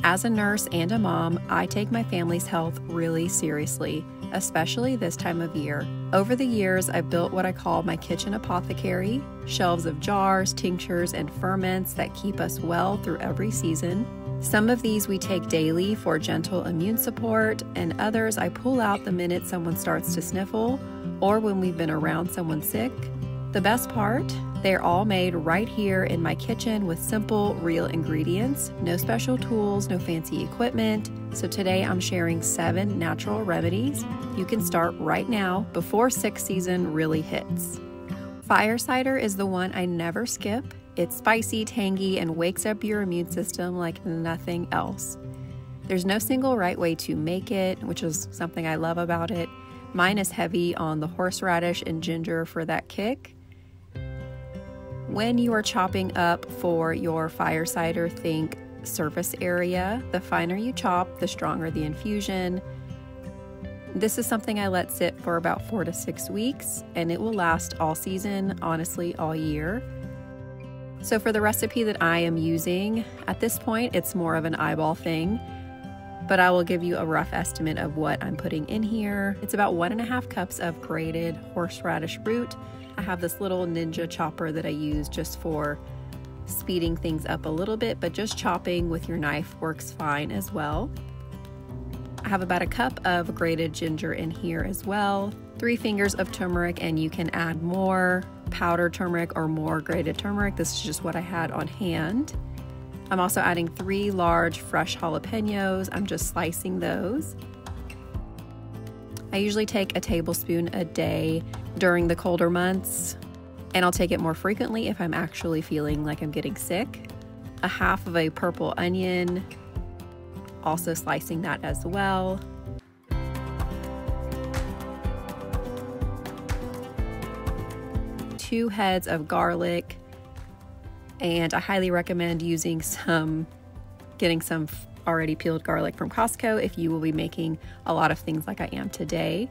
As a nurse and a mom, I take my family's health really seriously, especially this time of year. Over the years, I've built what I call my kitchen apothecary, shelves of jars, tinctures, and ferments that keep us well through every season. Some of these we take daily for gentle immune support, and others I pull out the minute someone starts to sniffle or when we've been around someone sick. The best part, they're all made right here in my kitchen with simple, real ingredients, no special tools, no fancy equipment. So today I'm sharing 7 natural remedies you can start right now before sick season really hits. Fire cider is the one I never skip. It's spicy, tangy, and wakes up your immune system like nothing else. There's no single right way to make it, which is something I love about it. Mine is heavy on the horseradish and ginger for that kick. When you are chopping up for your fire cider, think surface area. The finer you chop, the stronger the infusion. This is something I let sit for about 4 to 6 weeks, and it will last all season, honestly, all year. So for the recipe that I am using, at this point, it's more of an eyeball thing, but I will give you a rough estimate of what I'm putting in here. It's about 1.5 cups of grated horseradish root. I have this little ninja chopper that I use just for speeding things up a little bit, but just chopping with your knife works fine as well. I have about a cup of grated ginger in here as well, 3 fingers of turmeric, and you can add more powdered turmeric or more grated turmeric. This is just what I had on hand. I'm also adding 3 large fresh jalapeños. I'm just slicing those. I usually take a tablespoon a day during the colder months, and I'll take it more frequently if I'm actually feeling like I'm getting sick. A half of a purple onion, also slicing that as well. Two heads of garlic, and I highly recommend getting some already peeled garlic from Costco if you will be making a lot of things like I am today.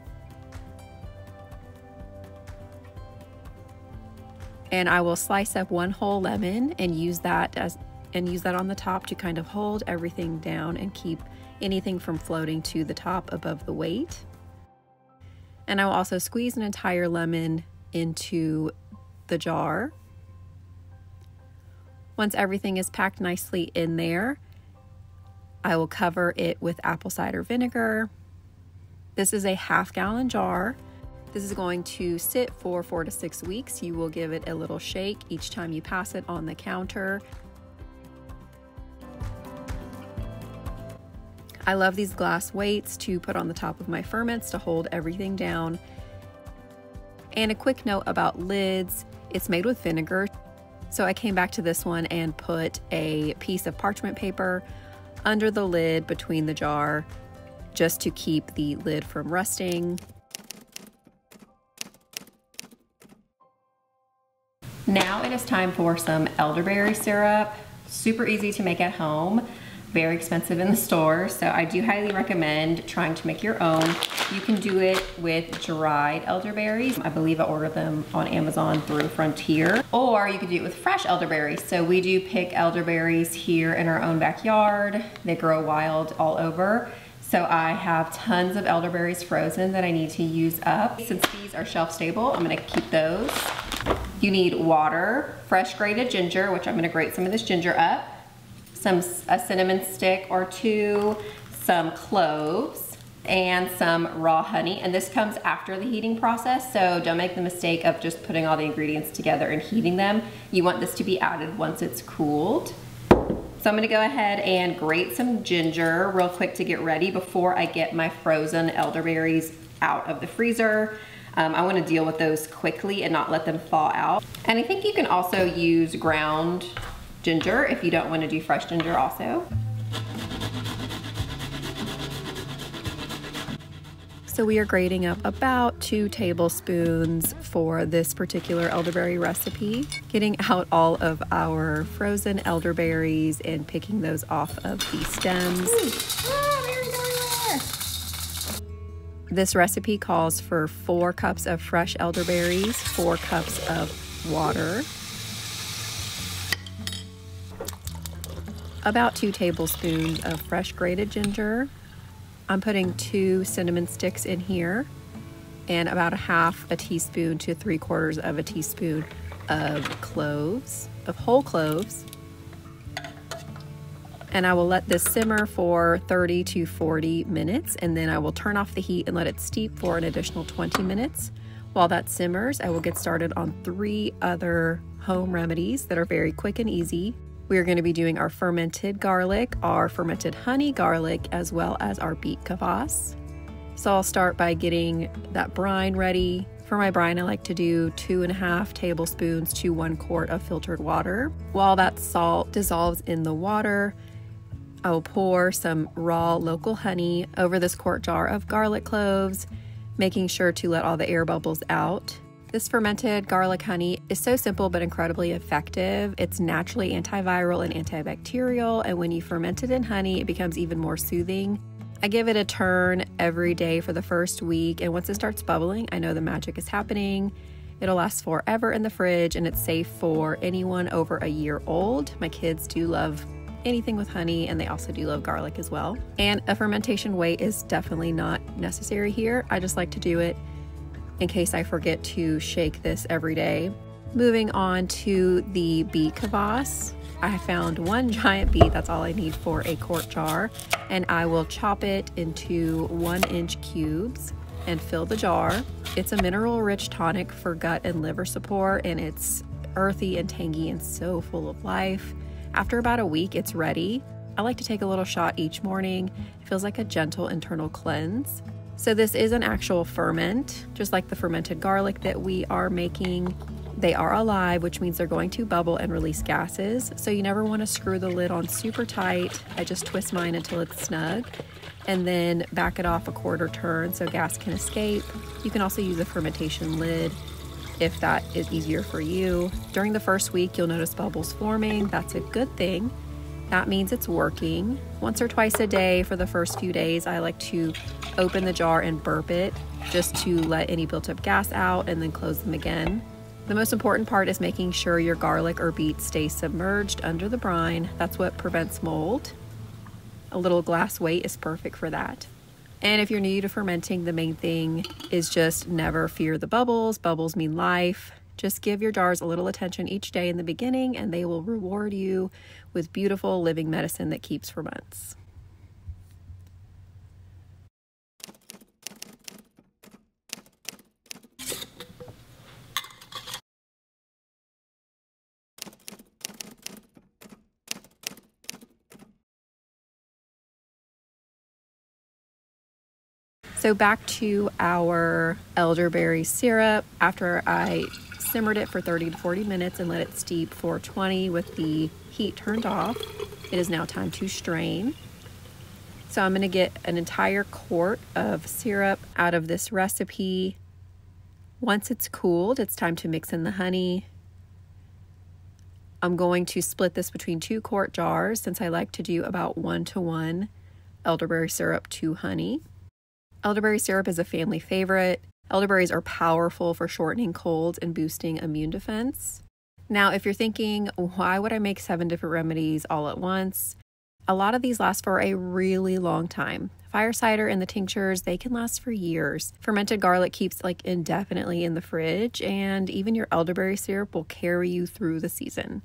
And I will slice up 1 whole lemon and use that on the top to kind of hold everything down and keep anything from floating to the top above the weight. And I will also squeeze an entire lemon into the jar. Once everything is packed nicely in there, I will cover it with apple cider vinegar. This is a 1/2 gallon jar. This is going to sit for 4 to 6 weeks. You will give it a little shake each time you pass it on the counter. I love these glass weights to put on the top of my ferments to hold everything down. And a quick note about lids, it's made with vinegar. So I came back to this one and put a piece of parchment paper under the lid between the jar just to keep the lid from rusting. Now it is time for some elderberry syrup. Super easy to make at home, very expensive in the store, so I do highly recommend trying to make your own. You can do it with dried elderberries. I believe I ordered them on Amazon through Frontier, or you could do it with fresh elderberries. So we do pick elderberries here in our own backyard. They grow wild all over. So I have tons of elderberries frozen that I need to use up. Since these are shelf stable, I'm gonna keep those. You need water, fresh grated ginger, which I'm gonna grate some of this ginger up, a cinnamon stick or 2, some cloves, and some raw honey. And this comes after the heating process, so don't make the mistake of just putting all the ingredients together and heating them. You want this to be added once it's cooled. So I'm gonna go ahead and grate some ginger real quick to get ready before I get my frozen elderberries out of the freezer. I wanna deal with those quickly and not let them thaw out. And I think you can also use ground ginger if you don't wanna do fresh ginger also. So we are grating up about 2 tablespoons for this particular elderberry recipe, getting out all of our frozen elderberries and picking those off of the stems. This recipe calls for 4 cups of fresh elderberries, 4 cups of water. about 2 tablespoons of fresh grated ginger. I'm putting 2 cinnamon sticks in here, and about a half a teaspoon to 3/4 of a teaspoon of cloves, of whole cloves. And I will let this simmer for 30 to 40 minutes, and then I will turn off the heat and let it steep for an additional 20 minutes. While that simmers, I will get started on 3 other home remedies that are very quick and easy. We are going to be doing our fermented garlic, our fermented honey garlic, as well as our beet kvass. So I'll start by getting that brine ready. For my brine, I like to do 2.5 tablespoons to 1 quart of filtered water. While that salt dissolves in the water, I will pour some raw local honey over this quart jar of garlic cloves, making sure to let all the air bubbles out. This fermented garlic honey is so simple but incredibly effective. It's naturally antiviral and antibacterial, and when you ferment it in honey, it becomes even more soothing. I give it a turn every day for the first week, and once it starts bubbling, I know the magic is happening. It'll last forever in the fridge, and it's safe for anyone over a year old. My kids do love anything with honey, and they also do love garlic as well. And a fermentation wait is definitely not necessary here. I just like to do it in case I forget to shake this every day. Moving on to the beet kvass. I found 1 giant beet, that's all I need for a quart jar, and I will chop it into 1-inch cubes and fill the jar. It's a mineral-rich tonic for gut and liver support, and it's earthy and tangy and so full of life. After about a week, it's ready. I like to take a little shot each morning. It feels like a gentle internal cleanse. So this is an actual ferment, just like the fermented garlic that we are making. They are alive, which means they're going to bubble and release gases. So you never want to screw the lid on super tight. I just twist mine until it's snug and then back it off a quarter turn so gas can escape. You can also use a fermentation lid if that is easier for you. During the first week, you'll notice bubbles forming. That's a good thing. That means it's working. Once or twice a day for the first few days, I like to open the jar and burp it just to let any built up gas out and then close them again. The most important part is making sure your garlic or beet stays submerged under the brine. That's what prevents mold. A little glass weight is perfect for that. And if you're new to fermenting, the main thing is just never fear the bubbles. Bubbles mean life. Just give your jars a little attention each day in the beginning, and they will reward you with beautiful living medicine that keeps for months. So back to our elderberry syrup. After I simmered it for 30 to 40 minutes and let it steep for 20 with the heat turned off, it is now time to strain. So I'm going to get an entire quart of syrup out of this recipe. Once it's cooled, it's time to mix in the honey. I'm going to split this between 2 quart jars since I like to do about 1-to-1 elderberry syrup to honey. Elderberry syrup is a family favorite. Elderberries are powerful for shortening colds and boosting immune defense. Now, if you're thinking, why would I make 7 different remedies all at once? A lot of these last for a really long time. Fire cider and the tinctures, they can last for years. Fermented garlic keeps like indefinitely in the fridge, and even your elderberry syrup will carry you through the season.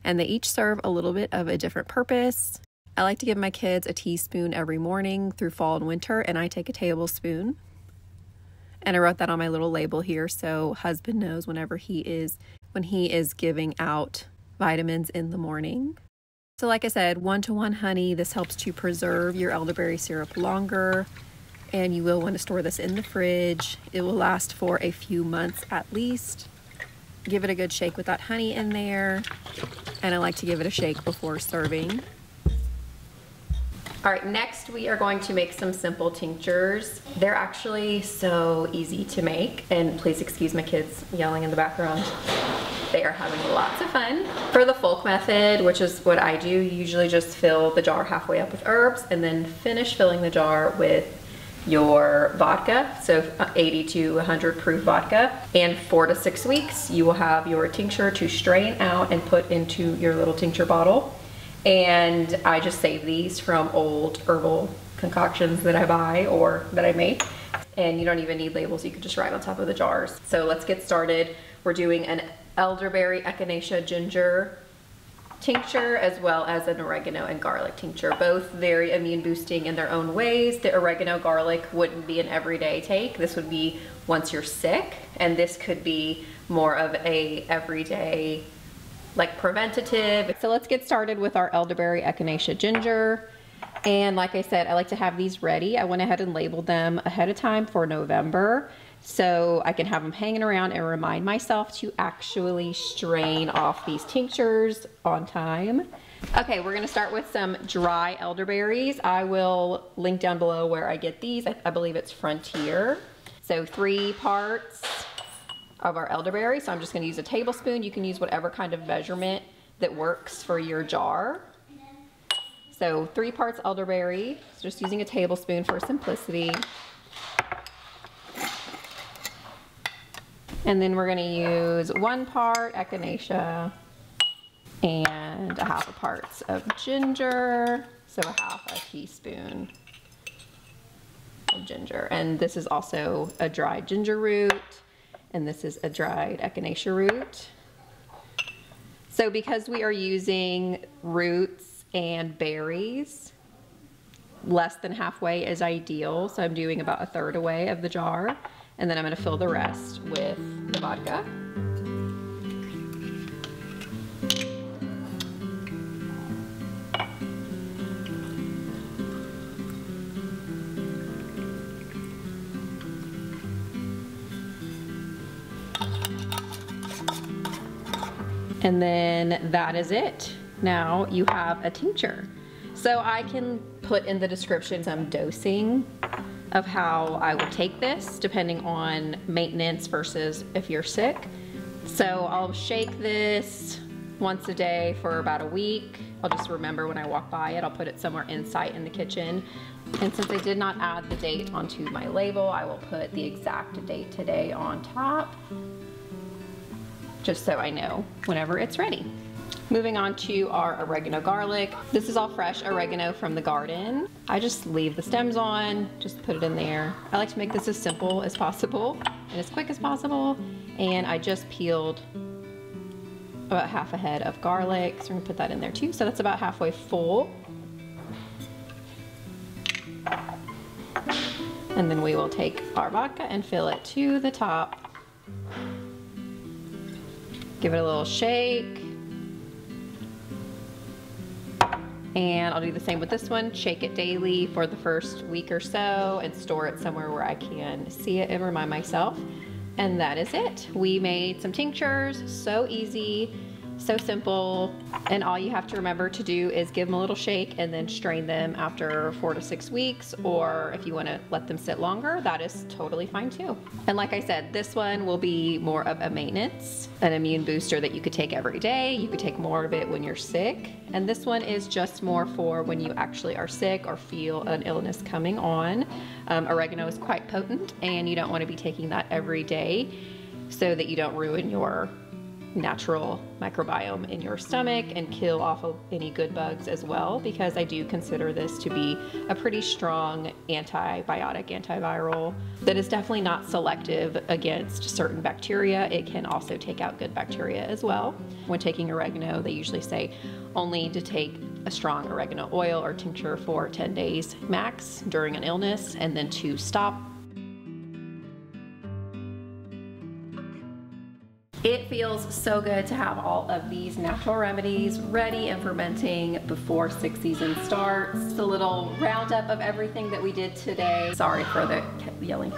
And they each serve a little bit of a different purpose. I like to give my kids a teaspoon every morning through fall and winter, and I take a tablespoon. And I wrote that on my little label here so husband knows when he is giving out vitamins in the morning. So like I said, 1-to-1 honey. This helps to preserve your elderberry syrup longer, and you will want to store this in the fridge. It will last for a few months at least. Give it a good shake with that honey in there, and I like to give it a shake before serving. All right, next we are going to make some simple tinctures. They're actually so easy to make, and please excuse my kids yelling in the background. They are having lots of fun. For the folk method, which is what I do, you usually just fill the jar halfway up with herbs and then finish filling the jar with your vodka, so 80 to 100 proof vodka. And 4 to 6 weeks, you will have your tincture to strain out and put into your little tincture bottle. And I just save these from old herbal concoctions that I buy or that I make. And you don't even need labels, you could just write on top of the jars. So let's get started. We're doing an elderberry, echinacea, ginger tincture, as well as an oregano and garlic tincture, both very immune boosting in their own ways. The oregano garlic wouldn't be an everyday take. This would be once you're sick, and this could be more of a everyday, like preventative. So let's get started with our elderberry, echinacea, ginger. And like I said, I like to have these ready. I went ahead and labeled them ahead of time for November, so I can have them hanging around and remind myself to actually strain off these tinctures on time. Okay, we're gonna start with some dry elderberries. I will link down below where I get these. I believe it's Frontier. So 3 parts of our elderberry. So I'm just gonna use a tablespoon. You can use whatever kind of measurement that works for your jar. So 3 parts elderberry, so just using a tablespoon for simplicity. And then we're gonna use 1 part echinacea and 1/2 parts of ginger, so 1/2 teaspoon of ginger. And this is also a dried ginger root, and this is a dried echinacea root. So because we are using roots and berries, less than halfway is ideal. So I'm doing about 1/3 away of the jar. And then I'm gonna fill the rest with the vodka. And then that is it. Now you have a tincture. So I can put in the description some dosing of how I would take this depending on maintenance versus if you're sick. So I'll shake this once a day for about a week. I'll just remember when I walk by it, I'll put it somewhere in sight in the kitchen. And since I did not add the date onto my label, I will put the exact date today on top, just so I know whenever it's ready. Moving on to our oregano garlic. This is all fresh oregano from the garden. I just leave the stems on, just put it in there. I like to make this as simple as possible and as quick as possible. And I just peeled about 1/2 head of garlic, so I'm gonna put that in there too. So that's about halfway full. And then we will take our vodka and fill it to the top. Give it a little shake. And I'll do the same with this one. Shake it daily for the first week or so and store it somewhere where I can see it and remind myself. And that is it. We made some tinctures, so easy, so simple. And all you have to remember to do is give them a little shake and then strain them after 4 to 6 weeks. Or if you want to let them sit longer, that is totally fine too. And like I said, this one will be more of a maintenance, an immune booster that you could take every day. You could take more of it when you're sick. And this one is just more for when you actually are sick or feel an illness coming on. Oregano is quite potent, and you don't want to be taking that every day so that you don't ruin your natural microbiome in your stomach and kill off of any good bugs as well, because I do consider this to be a pretty strong antibiotic, antiviral that is definitely not selective against certain bacteria. It can also take out good bacteria as well. When taking oregano, they usually say only to take a strong oregano oil or tincture for 10 days max during an illness, and then to stop. It feels so good to have all of these natural remedies ready and fermenting before sick season starts. It's a little roundup of everything that we did today. Sorry for the yelling.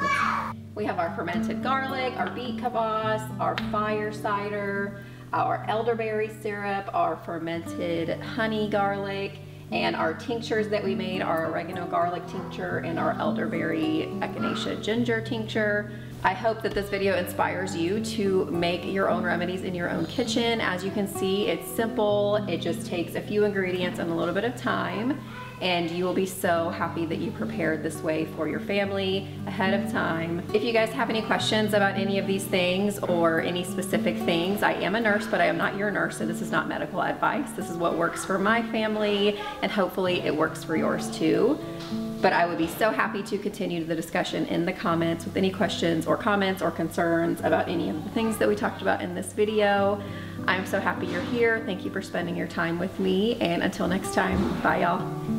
We have our fermented garlic, our beet kvass, our fire cider, our elderberry syrup, our fermented honey garlic, and our tinctures that we made, our oregano garlic tincture and our elderberry echinacea ginger tincture. I hope that this video inspires you to make your own remedies in your own kitchen. As you can see, it's simple. It just takes a few ingredients and a little bit of time. and you will be so happy that you prepared this way for your family ahead of time. If you guys have any questions about any of these things or any specific things, I am a nurse, but I am not your nurse, so this is not medical advice. This is what works for my family, and hopefully it works for yours too. But I would be so happy to continue the discussion in the comments with any questions or comments or concerns about any of the things that we talked about in this video. I'm so happy you're here. Thank you for spending your time with me, and until next time, bye y'all.